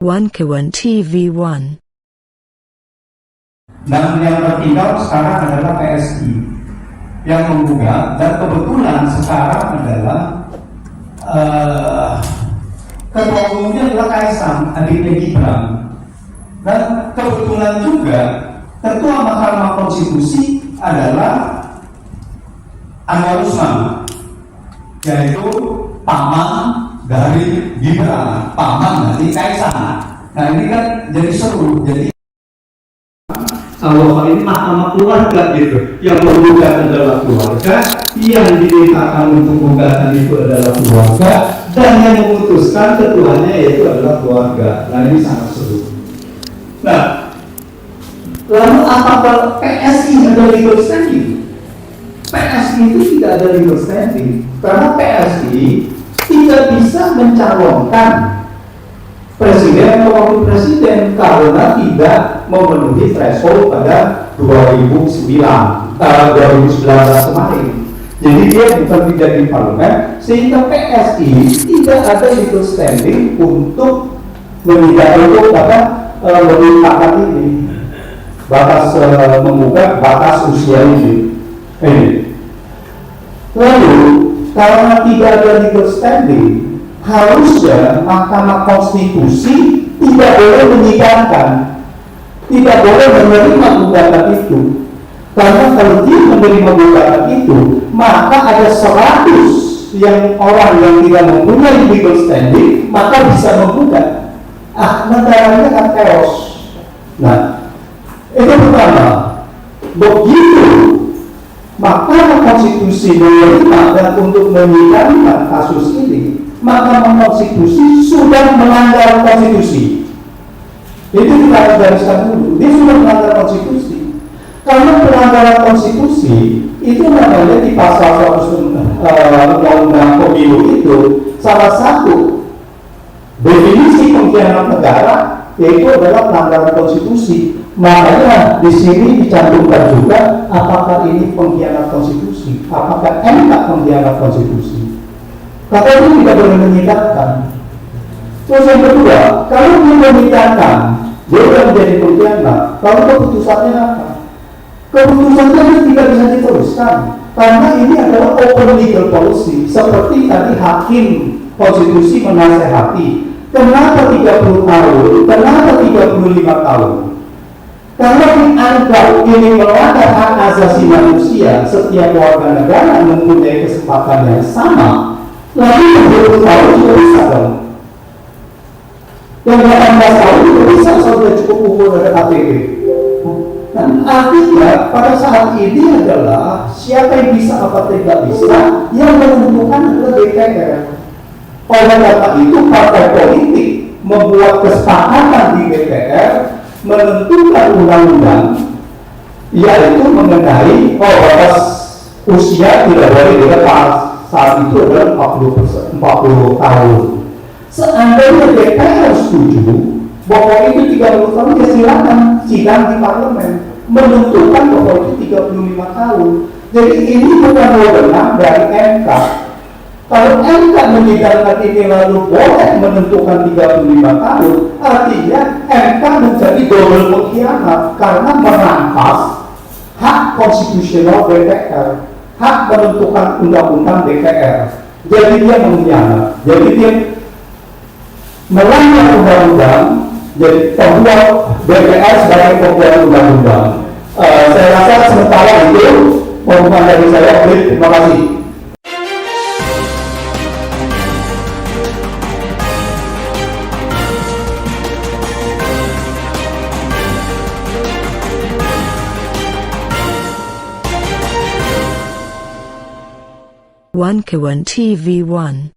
One TV1. Dan yang tertinggal sekarang adalah PSI yang menggugat, dan kebetulan sekarang adalah ketua umumnya adalah Kaisang, adiknya Gibran, dan kebetulan juga ketua Mahkamah Konstitusi adalah Anwar Usman, yaitu paman dari Gibran, paman dari Kaisang. Nah ini kan jadi seru. Jadi kalau ini mahkamah keluarga gitu, yang menggugat adalah keluarga, yang dimintakan untuk gugatan itu adalah keluarga, dan yang memutuskan ketuanya yaitu adalah keluarga. Nah ini sangat seru. Nah, lalu apakah PSI ada legal standing? PSI itu tidak ada legal standing karena PSI tidak bisa mencalonkan presiden atau wakil presiden karena tidak memenuhi threshold pada 2019 kemarin. Jadi dia bukan tidak di parlemen, sehingga PSI tidak ada legal standing untuk memintakan ini batas membuka batas usia ini. Lalu karena tidak ada legal standing, harusnya Mahkamah Konstitusi tidak boleh menyidangkan, tidak boleh menerima gugatan itu. Karena kalau dia menerima gugatan itu, maka ada 100 orang yang tidak mempunyai legal standing, maka bisa menggugat. Negaranya kan chaos. Nah, itu pertama. Begitu Mahkamah Konstitusi menerima dan untuk menyidangkan kasus ini, Mahkamah Konstitusi sudah melanggar konstitusi. Itu kita harus gariskan dulu. Dia sudah melanggar konstitusi. Karena pelanggaran konstitusi itu namanya di pasal 100 Undang-Undang Pemilu itu salah satu definisi pengkhianatan negara yaitu adalah pelanggaran konstitusi. Makanya di sini dicantumkan juga apakah ini pengkhianat konstitusi, apakah MK pengkhianat konstitusi. Kata itu tidak boleh menyidangkan. Terus yang kedua, kalau dia menyidangkan, dia sudah menjadi pengkhianat. Lalu keputusannya apa? Keputusannya tidak bisa diteruskan karena ini adalah open legal policy. Seperti tadi hakim konstitusi menasehati, kenapa 30 tahun, kenapa 35 tahun? Karena dianggap ini melanggar hak asasi manusia, setiap warga negara mempunyai kesempatan yang sama. Lalu 20 tahun juga bisa dong. Yang 18 tahun juga bisa, sudah cukup umur dari KTP. Dan artinya pada saat ini adalah siapa yang bisa apa tidak bisa, yang menentukan adalah DPR. Oleh karena itu partai politik membuat kesepakatan di DPR menentukan undang-undang, yaitu mengenai batas usia tidak boleh dilepas. Saat itu adalah 40 tahun. Seandainya DPR setuju bahwa itu 30 tahun, ya silakan sidang di parlemen menentukan bahwa itu 35 tahun. Jadi ini bukan wewenang dari MK. Kalau MK menyidangkan ini lalu boleh menentukan 35 tahun, artinya MK menjadi double pengkhianat karena merampas hak konstitusional DPR, hak menentukan undang-undang DPR. Jadi dia mengkhianat. Jadi dia melanggar undang-undang, jadi pembuat DPR sebagai pembuat undang-undang. Saya rasa sementara itu pengumuman dari saya. Terima kasih. One TV1.